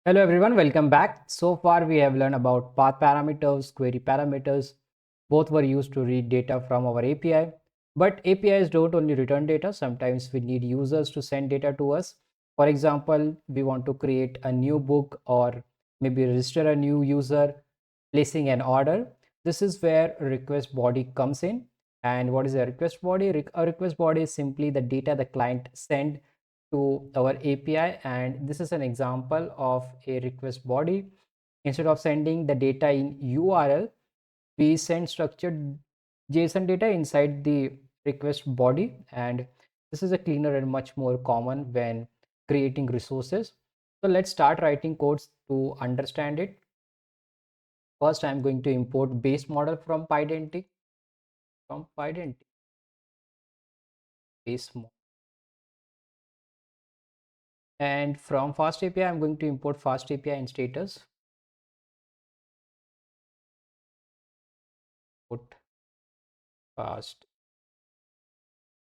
Hello everyone, welcome back. So far we have learned about path parameters, query parameters. Both were used to read data from our API. But APIs don't only return data, sometimes we need users to send data to us. For example, we want to create a new book or maybe register a new user, placing an order. This is where a request body comes in. And what is a request body? A request body is simply the data the client send to our API, and this is an example of a request body. Instead of sending the data in URL, we send structured JSON data inside the request body, and this is a cleaner and much more common when creating resources. So let's start writing codes to understand it. First, I'm going to import base model from Pydantic. Base model. And from FastAPI, I'm going to import FastAPI and status. Put fast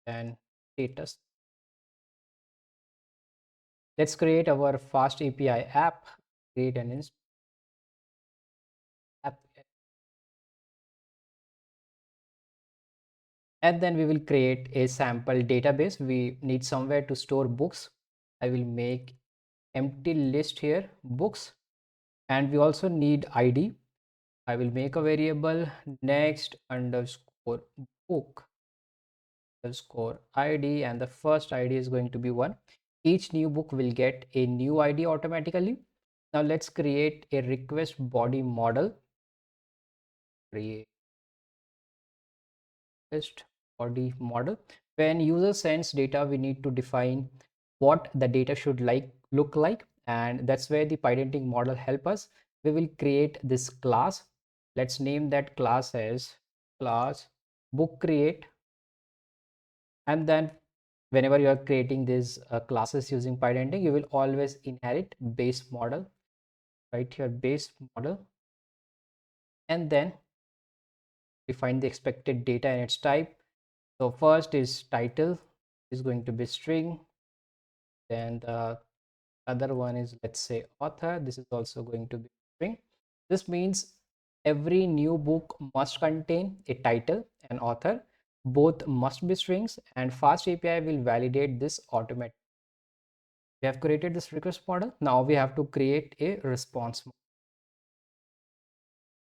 and status. Let's create our FastAPI app. Create an app, and then we will create a sample database. We need somewhere to store books. I will make empty list here, books, and we also need ID. I will make a variable next underscore book underscore ID, and the first ID is going to be 1. Each new book will get a new ID automatically. Now let's create a request body model. Create request body model. When user sends data, we need to define what the data should look like, and that's where the Pydantic model help us. We will create this class. Let's name that class as class book create, and then whenever you are creating these classes using Pydantic, you will always inherit base model. Right here, base model, and then define the expected data and its type. So first is title, is going to be string. Then the other one is, let's say, author. This is also going to be string. This means every new book must contain a title and author. Both must be strings, and FastAPI will validate this automatically. We have created this request model. Now we have to create a response model.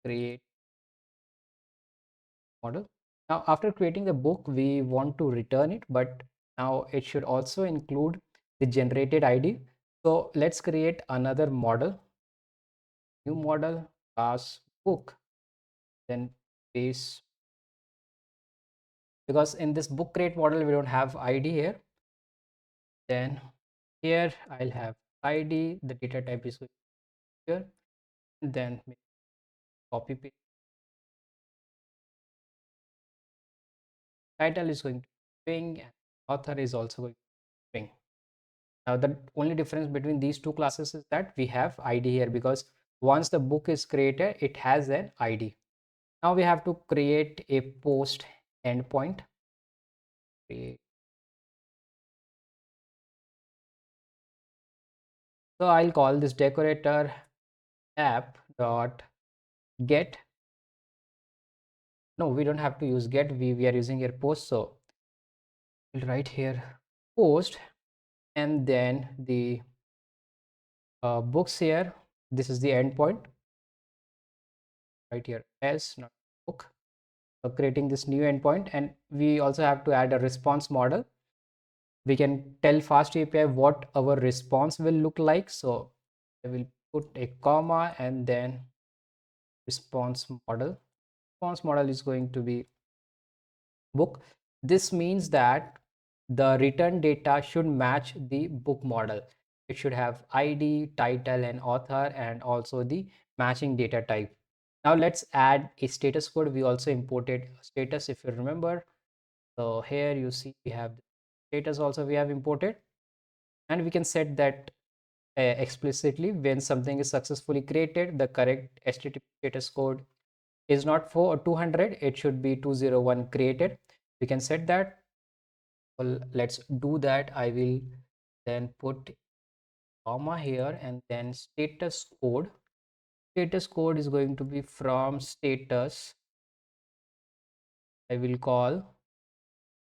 Create model. Now after creating the book, we want to return it, but now it should also include the generated ID. So let's create another model, new model, class book, then base, because in this book create model we don't have ID here. Then here I'll have ID, the data type is here, and then copy paste. Title is going to be string, and author is also going to be string. Now the only difference between these two classes is that we have ID here, because once the book is created, it has an ID. Now we have to create a post endpoint. So I'll call this decorator app dot get. No, we don't have to use get. We are using here post. So we'll write here post, and then the books here. This is the endpoint right here as not book. So creating this new endpoint, and we also have to add a response model. We can tell FastAPI what our response will look like. So I will put a comma and then response model. Response model is going to be book. This means that the return data should match the book model. It should have ID, title, and author, and also the matching data type. Now let's add a status code. We also imported status, if you remember. So here you see we have status also we have imported, and we can set that explicitly. When something is successfully created, the correct HTTP status code is not for 200, it should be 201 created. We can set that. Well, let's do that. I will then put comma here, and then status code. Status code is going to be from status. I will call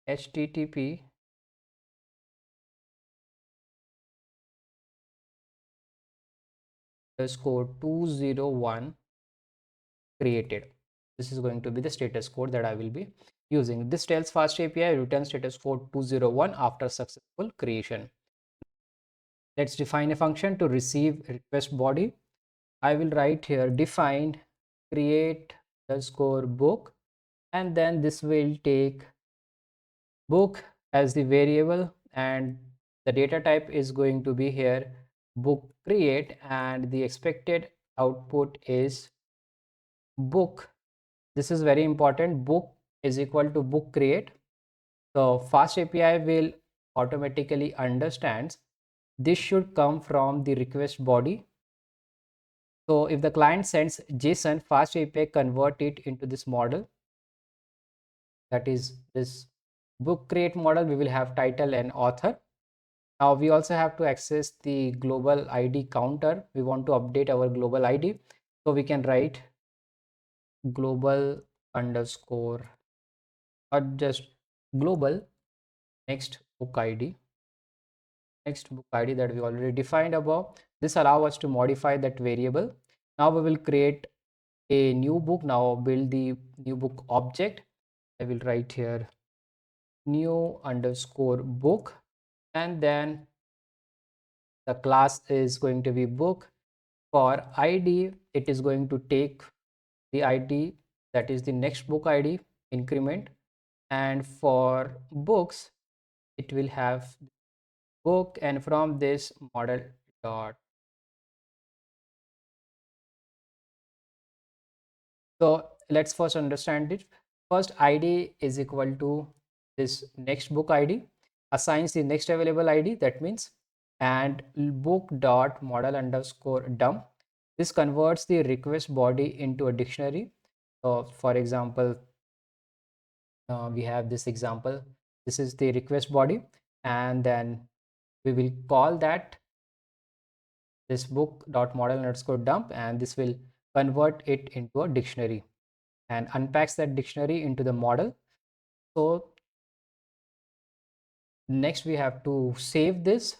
http underscore 201 created. This is going to be the status code that I will be using. This tells FastAPI return status code 201 after successful creation. Let's define a function to receive request body. I will write here define create underscore book, and then this will take book as the variable, and the data type is going to be here book create, and the expected output is book. This is very important. Book is equal to book create. So FastAPI will automatically understands this should come from the request body. So if the client sends JSON, FastAPI convert it into this model. That is this book create model. We will have title and author. Now we also have to access the global ID counter. We want to update our global ID. So we can write global underscore or just global next book ID. Next book ID that we already defined above. This allows us to modify that variable. Now we will create a new book. Now build the new book object. I will write here new underscore book, and then the class is going to be book. For ID, it is going to take the ID that is the next book ID increment, and for books it will have book, and from this model dot. So let's first understand it. First, ID is equal to this next book ID, assigns the next available ID, that means, and book dot model underscore dump. This converts the request body into a dictionary. So for example, we have this example. This is the request body, and then we will call that this book dot model underscore dump, and this will convert it into a dictionary and unpacks that dictionary into the model. So next we have to save this.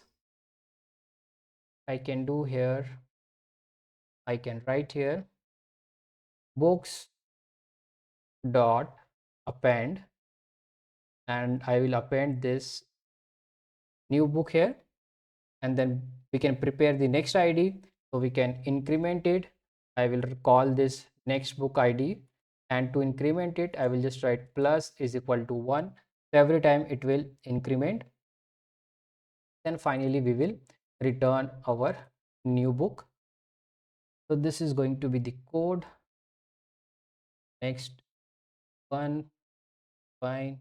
I can do here, I can write here books dot append, and I will append this new book here, and then we can prepare the next ID. So we can increment it. I will call this next book ID, and to increment it I will just write plus is equal to 1. So every time it will increment. Then finally we will return our new book. So this is going to be the code. Next one, fine.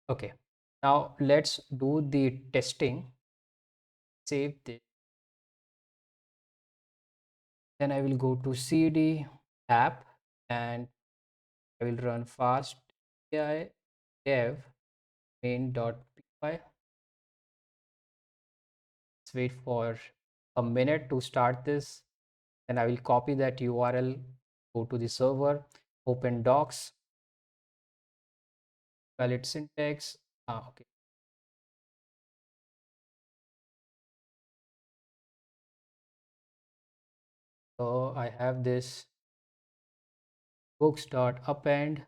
Okay, now let's do the testing. Save this. Then I will go to cd app, and I will run fast API dev main.py. Let's wait for a minute to start this. Then I will copy that URL, go to the server, open docs, valid syntax. Okay. So I have this books.append.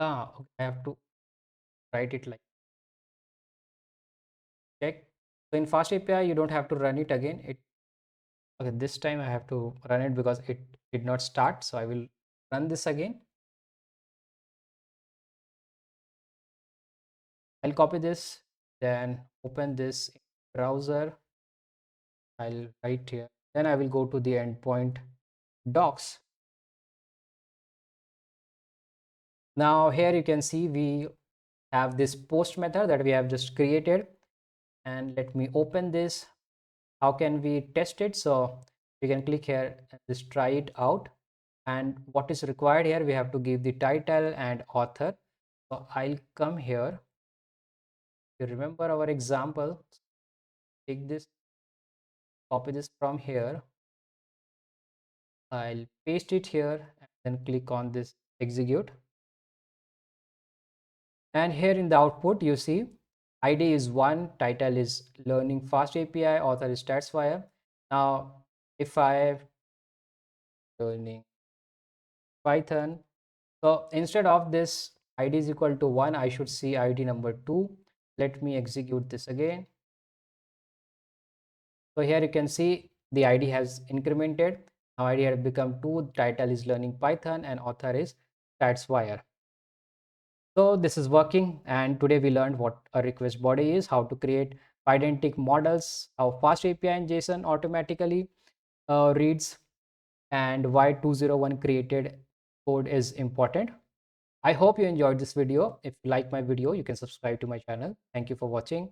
Okay, I have to write it like check. So in FastAPI, you don't have to run it again. Okay, this time I have to run it because it did not start. So I will run this again. I'll copy this, then open this browser. I'll write here. Then I will go to the endpoint docs. Now here you can see we have this post method that we have just created, and let me open this. How can we test it? So we can click here and just try it out. And what is required here, we have to give the title and author. So I'll come here. You remember our example, take this, copy this from here. I'll paste it here and then click on this execute. And here in the output, you see ID is 1, title is learning fast API, author is StatsWire. Now, if I learning Python, so instead of this ID is equal to 1, I should see ID number 2. Let me execute this again. So here you can see the ID has incremented. Now ID has become 2, title is learning Python and author is StatsWire. So this is working, and today we learned what a request body is, how to create Pydantic models, how FastAPI and JSON automatically reads, and why 201 created code is important. I hope you enjoyed this video. If you like my video, you can subscribe to my channel. Thank you for watching.